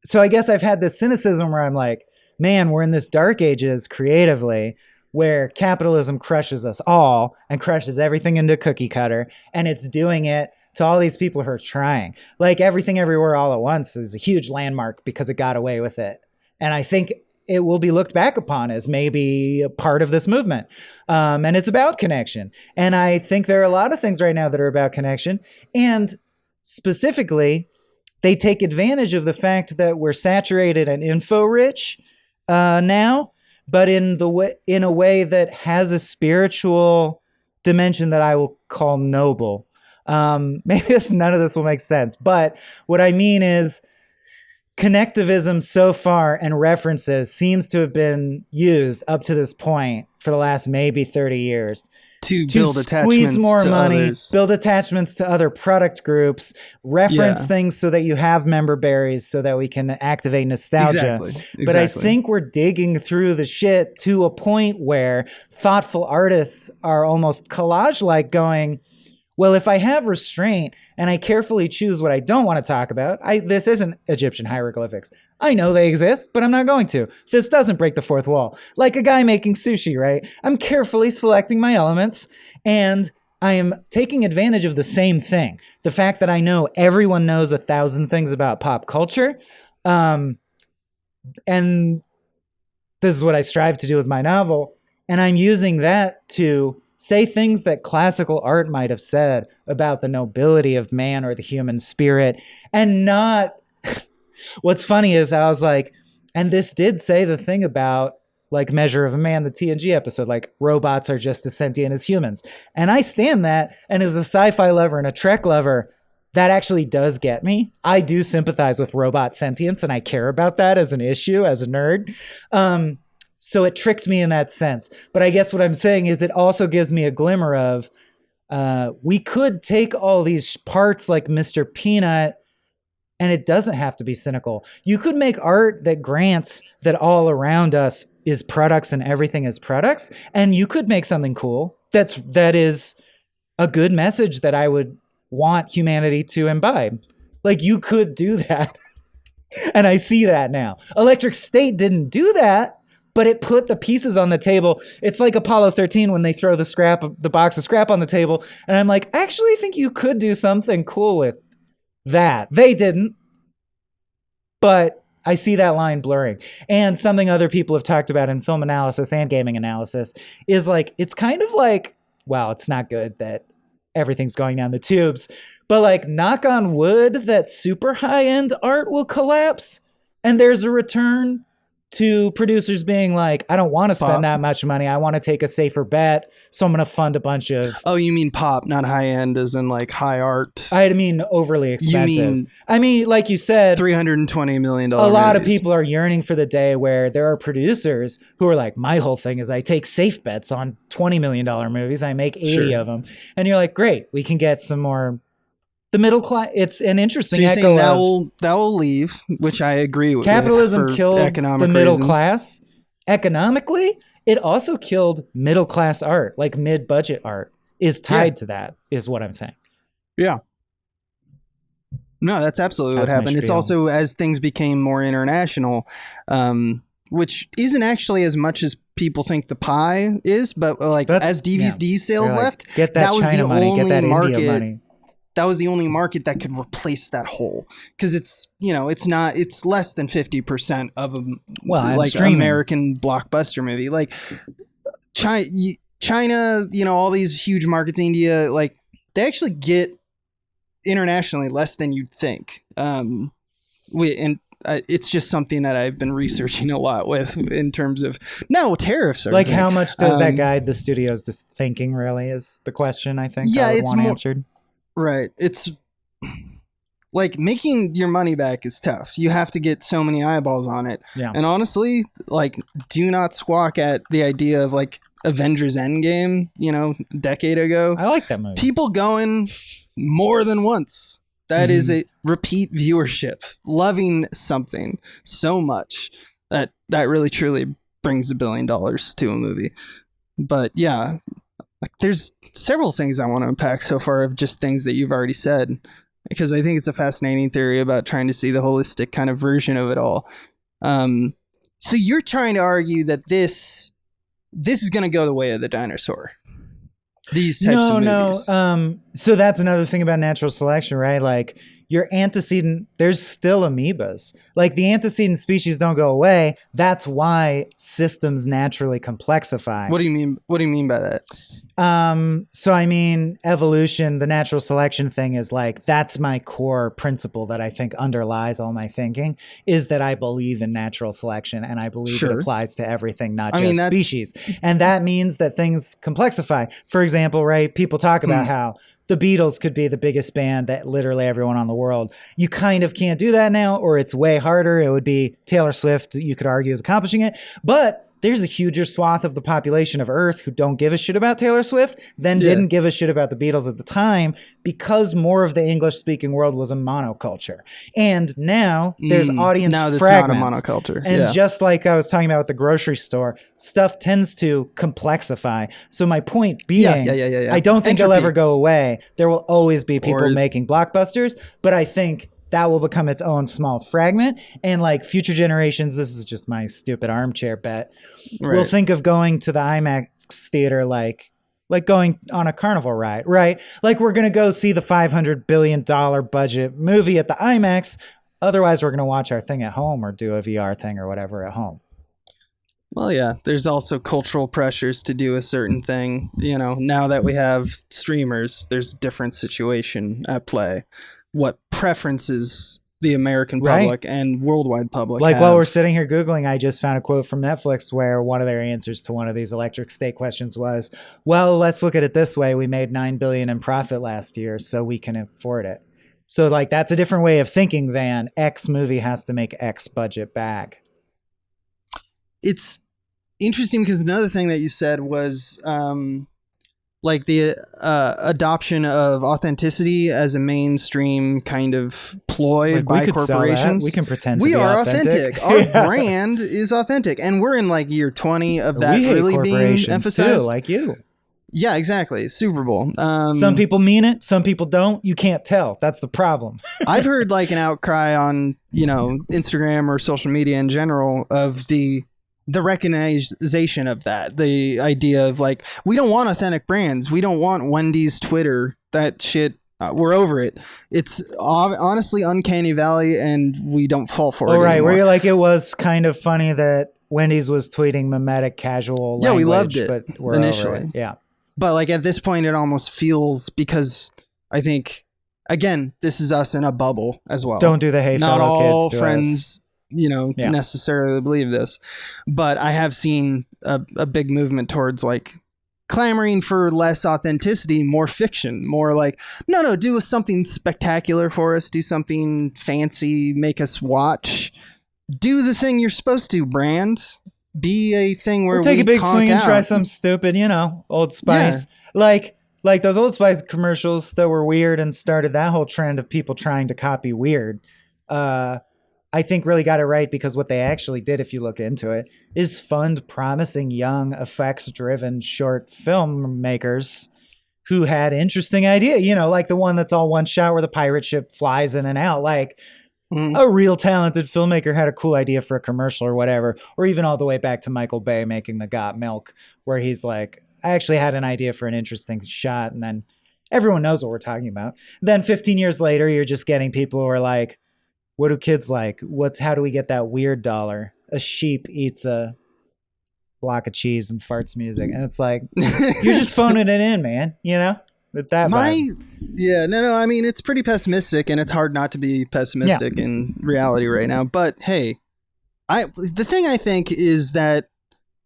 So I guess I've had this cynicism where I'm like, man, we're in this dark ages creatively where capitalism crushes us all and crushes everything into cookie cutter. And it's doing it to all these people who are trying. Like Everything Everywhere All at Once is a huge landmark because it got away with it. And I think it will be looked back upon as maybe a part of this movement. And it's about connection. And I think there are a lot of things right now that are about connection. And specifically, they take advantage of the fact that we're saturated and info-rich now, but in a way that has a spiritual dimension that I will call noble. Maybe none of this will make sense, but what I mean is connectivism so far and references seems to have been used up to this point for the last maybe 30 years
to build
squeeze
attachments
more
to
money,
others.
build attachments to other product groups, reference things so that you have member berries so that we can activate nostalgia.
Exactly.
But I think we're digging through the shit to a point where thoughtful artists are almost collage-like going, well, if I have restraint and I carefully choose what I don't want to talk about, this isn't Egyptian hieroglyphics. I know they exist, but I'm not going to. This doesn't break the fourth wall. Like a guy making sushi, right? I'm carefully selecting my elements, and I am taking advantage of the same thing. The fact that I know everyone knows 1,000 things about pop culture. And this is what I strive to do with my novel. And I'm using that to say things that classical art might have said about the nobility of man or the human spirit, and not... What's funny is I was like, and this did say the thing about like Measure of a Man, the TNG episode, like robots are just as sentient as humans. And I stand that. And as a sci-fi lover and a Trek lover, that actually does get me. I do sympathize with robot sentience, and I care about that as an issue, as a nerd. So it tricked me in that sense. But I guess what I'm saying is it also gives me a glimmer of we could take all these parts like Mr. Peanut, and it doesn't have to be cynical. You could make art that grants that all around us is products and everything is products, and you could make something cool that is a good message that I would want humanity to imbibe. Like, you could do that. And I see that now. Electric State didn't do that, but it put the pieces on the table. It's like Apollo 13 when they throw the box of scrap on the table. And I'm like, I actually think you could do something cool with that. They didn't, but I see that line blurring. And something other people have talked about in film analysis and gaming analysis is like, it's kind of like, well, it's not good that everything's going down the tubes, but like, knock on wood that super high-end art will collapse, and there's a return to producers being like, I don't want to spend that much money. I want to take a safer bet. So I'm going to fund a bunch of...
Oh, you mean pop, not high end as in like high art.
I mean overly expensive. I mean, like you said...
$320 million
A lot of people are yearning for the day where there are producers who are like, my whole thing is I take safe bets on $20 million movies. I make 80 of them. And you're like, great, we can get some more... The middle class, it's an interesting echo
that will leave, which I agree with.
Capitalism killed the middle
reasons.
Class. Economically, it also killed middle class art, like mid-budget art is tied to that, is what I'm saying.
Yeah. No, that's absolutely what happened. It's also as things became more international, which isn't actually as much as people think the pie is, but like as DVD sales left,
get that was China
the
money,
only
get that
market.
India money.
That was the only market that could replace that hole, because it's less than 50% of a American blockbuster movie. Like China, all these huge markets, India, like they actually get internationally less than you'd think. It's just something that I've been researching a lot with in terms of tariffs. Are
like how much does that guide the studios to thinking? Really, is the question I think.
Yeah,
it's more answered.
Right. It's like making your money back is tough. You have to get so many eyeballs on it.
Yeah.
And honestly, like, do not squawk at the idea of like Avengers Endgame, a decade ago.
I like that movie.
People going more than once. That is a repeat viewership, loving something so much that really truly brings $1 billion to a movie. But yeah, like there's several things I want to unpack so far of just things that you've already said, because I think it's a fascinating theory about trying to see the holistic kind of version of it all. So you're trying to argue that this is going to go the way of the dinosaur. These types of movies.
No. So that's another thing about natural selection, right? Like your antecedent, there's still amoebas. Like the antecedent species don't go away. That's why systems naturally complexify.
What do you mean? What do you mean by that?
So I mean, evolution, the natural selection thing is like, that's my core principle that I think underlies all my thinking, is that I believe in natural selection, and I believe it applies to everything, not just species. And that means that things complexify. For example, right, people talk about how the Beatles could be the biggest band that literally everyone on the world. You kind of can't do that now, or it's way harder. It would be Taylor Swift, you could argue, is accomplishing it. But there's a huger swath of the population of Earth who don't give a shit about Taylor Swift, then didn't give a shit about the Beatles at the time, because more of the English-speaking world was a monoculture. And now there's audience
now
fragments.
Now it's not a monoculture.
And just like I was talking about with the grocery store, stuff tends to complexify. So my point being, I don't think it'll ever go away. There will always be people making blockbusters, but I think that will become its own small fragment. And like future generations, this is just my stupid armchair bet, we'll think of going to the IMAX theater like going on a carnival ride, right? Like we're going to go see the $500 billion budget movie at the IMAX. Otherwise, we're going to watch our thing at home or do a VR thing or whatever at home.
Well, yeah, there's also cultural pressures to do a certain thing. You know, now that we have streamers, there's a different situation at play. What preferences the American public and worldwide public
like
have.
While we're sitting here Googling, I just found a quote from Netflix where one of their answers to one of these electric state questions was, well, let's look at it this way. We made $9 billion in profit last year, so we can afford it. So like that's a different way of thinking than X movie has to make X budget back.
It's interesting because another thing that you said was like the adoption of authenticity as a mainstream kind of ploy by corporations.
We can pretend to
we
be
are
authentic.
Our brand is authentic, and we're in like year 20 of that really being emphasized.
Too, like you.
Yeah, exactly. Super Bowl.
Some people mean it, some people don't. You can't tell. That's the problem.
I've heard like an outcry on, you know, Instagram or social media in general of the recognition of that, the idea of like, we don't want authentic brands, we don't want Wendy's Twitter, that shit, we're over it. It's honestly uncanny valley, and we don't fall for it anymore.
Where you're like, it was kind of funny that Wendy's was tweeting mimetic casual language,
we loved it,
but we're
initially
over it. Yeah,
but like at this point it almost feels, because I think again this is us in a bubble as well.
Don't do the hey
not
fellow
all
kids
friends necessarily believe this, but I have seen a big movement towards like clamoring for less authenticity, more fiction, more like, no, do something spectacular for us, do something fancy, make us watch, do the thing you're supposed to, brand, be a thing where
we'll take
we
a big
conk
swing and
out.
try some stupid, Old Spice. Like those Old Spice commercials that were weird and started that whole trend of people trying to copy weird. I think really got it right, because what they actually did, if you look into it, is fund promising young effects-driven short filmmakers who had interesting idea, like the one that's all one shot where the pirate ship flies in and out. Like a real talented filmmaker had a cool idea for a commercial or whatever, or even all the way back to Michael Bay making The Got Milk, where he's like, I actually had an idea for an interesting shot, and then everyone knows what we're talking about. Then 15 years later, you're just getting people who are like, what do kids like? How do we get that weird dollar? A sheep eats a block of cheese and farts music. And it's like, you're just phoning it in, man, with that vibe.
No, I mean, it's pretty pessimistic, and it's hard not to be pessimistic in reality right now. But hey, the thing I think is that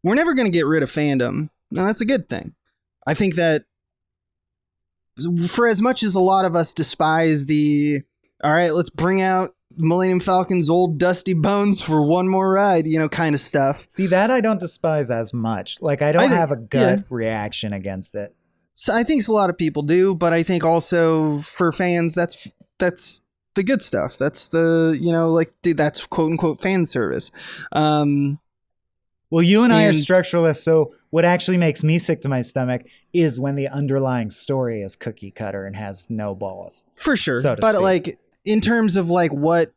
we're never going to get rid of fandom. And that's a good thing. I think that for as much as a lot of us despise all right, let's bring out Millennium Falcon's old dusty bones for one more ride, kind of stuff.
See, that I don't despise as much. Like, I don't have a gut reaction against it.
So I think a lot of people do, but I think also for fans, that's the good stuff. That's that's quote unquote fan service.
Well, you and I are structuralists, so what actually makes me sick to my stomach is when the underlying story is cookie cutter and has no balls.
For sure.
So to
but
speak.
Like, in terms of like what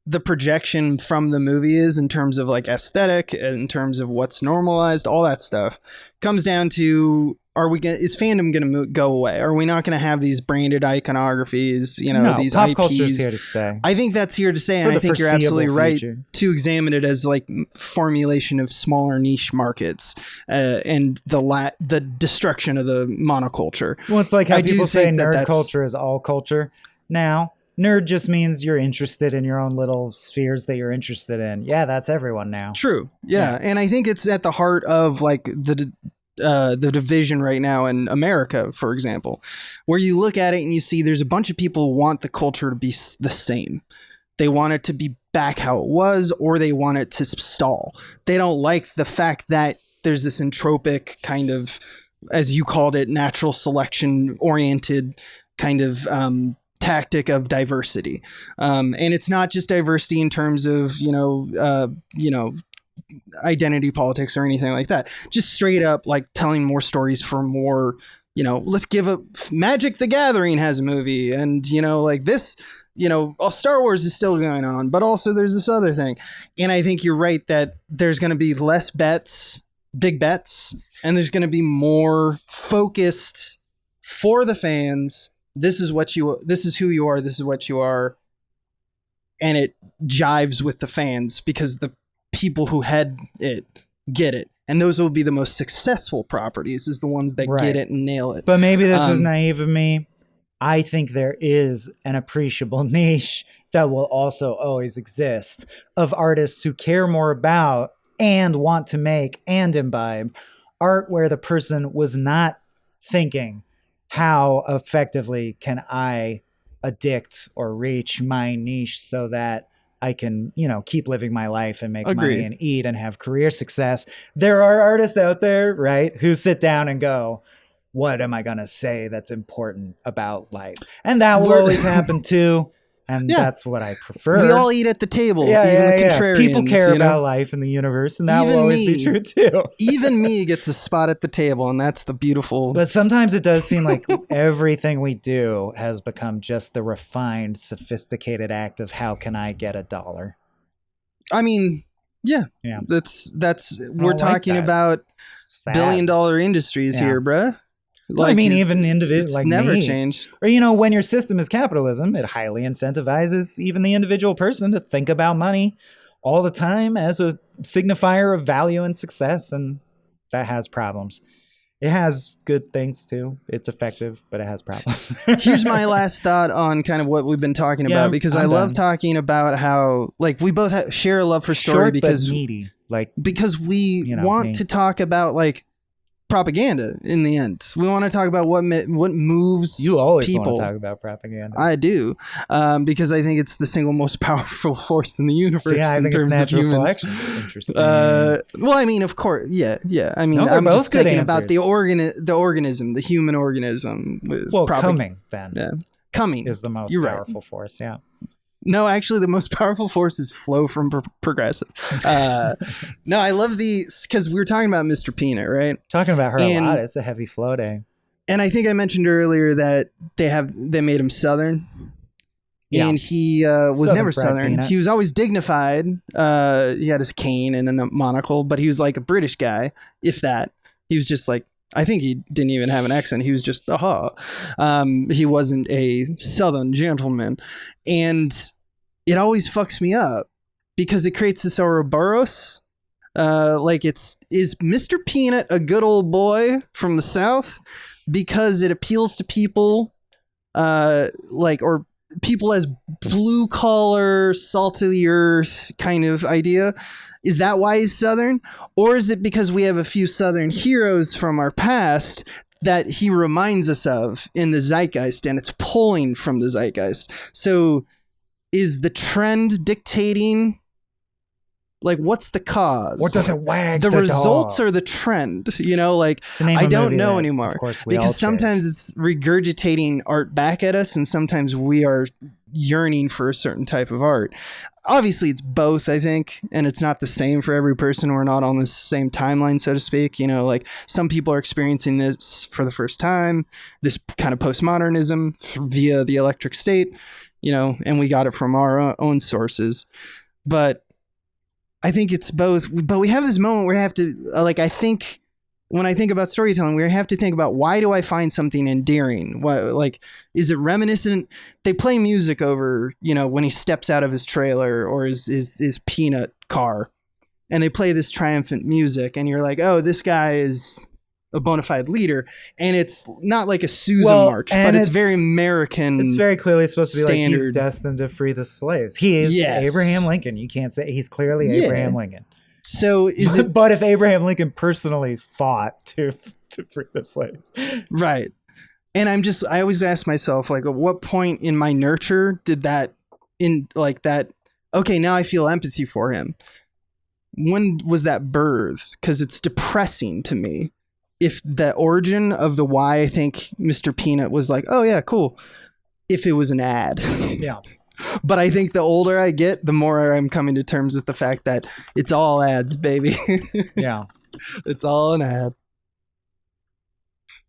the projection from the movie is, in terms of like aesthetic, in terms of what's normalized, all that stuff comes down to is fandom gonna go away? Are we not gonna have these branded iconographies?
No,
these
pop
IPs.
culture is here to stay.
I think that's here to stay, and
For
I
the
think you're absolutely
foreseeable
right
future.
to examine it as like formulation of smaller niche markets and the destruction of the monoculture.
Well, it's like how
I do
people say
think that
nerd
that's-
culture is all culture. Now, nerd just means you're interested in your own little spheres that you're interested in. Yeah, that's everyone now.
True. Yeah. And I think it's at the heart of like the division right now in America, for example, where you look at it and you see there's a bunch of people who want the culture to be the same. They want it to be back how it was, or they want it to stall. They don't like the fact that there's this entropic kind of, as you called it, natural selection oriented kind of tactic of diversity. And it's not just diversity in terms of, identity politics or anything like that. Just straight up like telling more stories for more, let's give a Magic the Gathering has a movie, and like this, Star Wars is still going on, but also there's this other thing. And I think you're right that there's going to be less big bets, and there's going to be more focused for the fans. This is who you are. This is what you are. And it jives with the fans because the people who had it get it. And those will be the most successful properties, is the ones that get it and nail it.
But maybe this is naive of me. I think there is an appreciable niche that will also always exist of artists who care more about and want to make and imbibe art where the person was not thinking, how effectively can I addict or reach my niche so that I can, keep living my life and make money and eat and have career success. There are artists out there, right, who sit down and go, what am I going to say that's important about life? And that will always happen too. And that's what I prefer.
We all eat at the table, even the contrarians.
People care about life in the universe, and that will always be true too.
Even me gets a spot at the table, and that's the beautiful...
But sometimes it does seem like everything we do has become just the refined, sophisticated act of how can I get $1?
I mean, yeah. We're talking about billion-dollar industries here, bruh.
Well, I mean, even individual,
it's
like
never
me.
changed.
Or, when your system is capitalism, it highly incentivizes even the individual person to think about money all the time as a signifier of value and success. And that has problems. It has good things too. It's effective, but it has problems.
Here's my last thought on kind of what we've been talking about, because I love talking about how, like, we both share a love for story.
Short,
because
but meaty.
Because we want to talk about, like, propaganda in the end. We want to talk about what moves people.
You always want to talk about propaganda.
I do, because I think it's the single most powerful force in the universe in terms of humans.
Interesting.
Well, I mean, of course, yeah. I mean, I'm just thinking about the organism, the human organism.
Coming then.
Yeah. Coming
is the most powerful force. Yeah.
No, actually, the most powerful force is flow from progressive. No, I love because we were talking about Mr. Peanut, right?
Talking about her a lot. It's a heavy flow day.
And I think I mentioned earlier that they made him Southern. Yeah. And he was never Southern. Peanut. He was always dignified. He had his cane and a monocle, but he was like a British guy, if that. He was just like, I think he didn't even have an accent. He was just, he wasn't a Southern gentleman. And it always fucks me up because it creates this Ouroboros. Is Mr. Peanut a good old boy from the South? Because it appeals to people, or people as blue collar, salt of the earth kind of idea. Is that why he's Southern? Or is it because we have a few Southern heroes from our past that he reminds us of in the zeitgeist, and it's pulling from the zeitgeist? So is the trend dictating, like, what's the cause?
What does it wag
the results or the trend? I don't know anymore. Because sometimes it's regurgitating art back at us, and sometimes we are yearning for a certain type of art. Obviously, it's both, I think, and it's not the same for every person. We're not on the same timeline, so to speak. Some people are experiencing this for the first time, this kind of postmodernism via the electric state, and we got it from our own sources. But I think it's both. But we have this moment where we have to, I think when I think about storytelling, we have to think about, why do I find something endearing? Like, is it reminiscent? They play music over, when he steps out of his trailer or his peanut car, and they play this triumphant music, and you're like, oh, this guy is a bona fide leader. And it's not like a Susan march, but it's very American.
It's very clearly supposed to be
standard.
like, he's destined to free the slaves. He is Abraham Lincoln. You can't say he's clearly Abraham Lincoln.
So is it?
But if Abraham Lincoln personally fought to free the slaves,
right? And I always ask myself, like, at what point in my nurture did that, okay, now I feel empathy for him. When was that birthed? Because it's depressing to me. If the origin of the why I think Mr. Peanut was like, oh yeah, cool, if it was an ad.
Yeah.
But I think the older I get, the more I'm coming to terms with the fact that it's all ads, baby.
Yeah.
It's all an ad.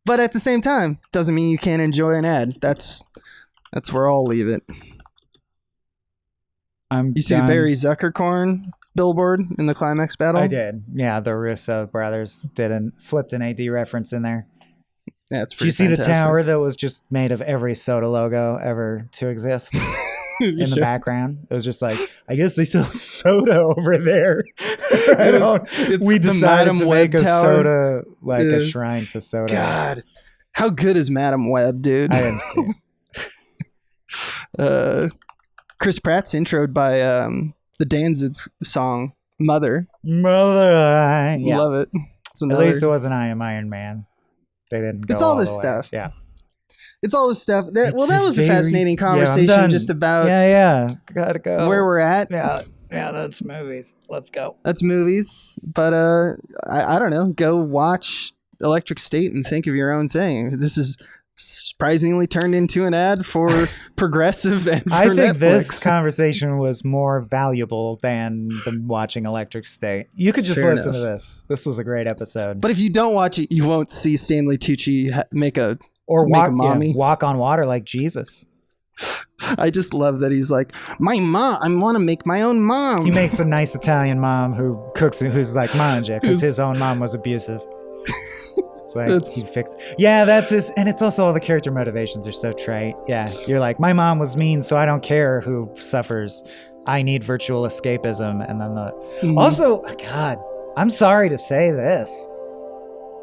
But at the same time, doesn't mean you can't enjoy an ad. That's where I'll leave it. You see the Barry Zuckercorn billboard in the climax battle?
I did. Yeah, the Russo brothers slipped an AD reference in there.
Yeah, it's
pretty
fantastic.
Did you see the tower that was just made of every soda logo ever to exist? In the background, it was just like, I guess they sell soda over there. We decided to make a soda, like a shrine to soda.
God, how good is Madam Web, dude?
I didn't see
it. Chris Pratt's introed by the Danzig's song "Mother."
Mother, yeah.
Love it.
At least it wasn't I Am Iron Man. They didn't go.
It's all this stuff.
Yeah.
It's all this stuff. That was a fascinating conversation just about
gotta go.
Where we're at.
Yeah, that's movies. Let's go.
That's movies. But I don't know. Go watch Electric State and think of your own thing. This is surprisingly turned into an ad for Progressive and for
I think
Netflix.
This conversation was more valuable than watching Electric State. You could just listen to this. This was a great episode.
But if you don't watch it, you won't see Stanley Tucci make a
walk on water like Jesus.
I just love that he's like, my mom, I want to make my own mom.
He makes a nice Italian mom who cooks, who's like manja, because his own mom was abusive. It's like he fixed. Yeah, that's his. And it's also all the character motivations are so trite. Yeah, you're like, my mom was mean, so I don't care who suffers. I need virtual escapism. And then also, God, I'm sorry to say this,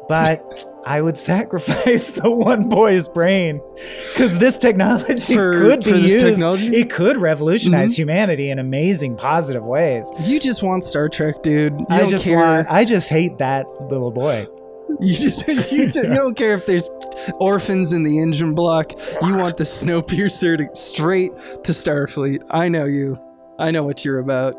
but I would sacrifice the one boy's brain, because this technology could be used. It could revolutionize humanity in amazing, positive ways.
You just want Star Trek, dude. I
just hate that little boy.
You don't care if there's orphans in the engine block. You want the Snowpiercer straight to Starfleet. I know you. I know what you're about.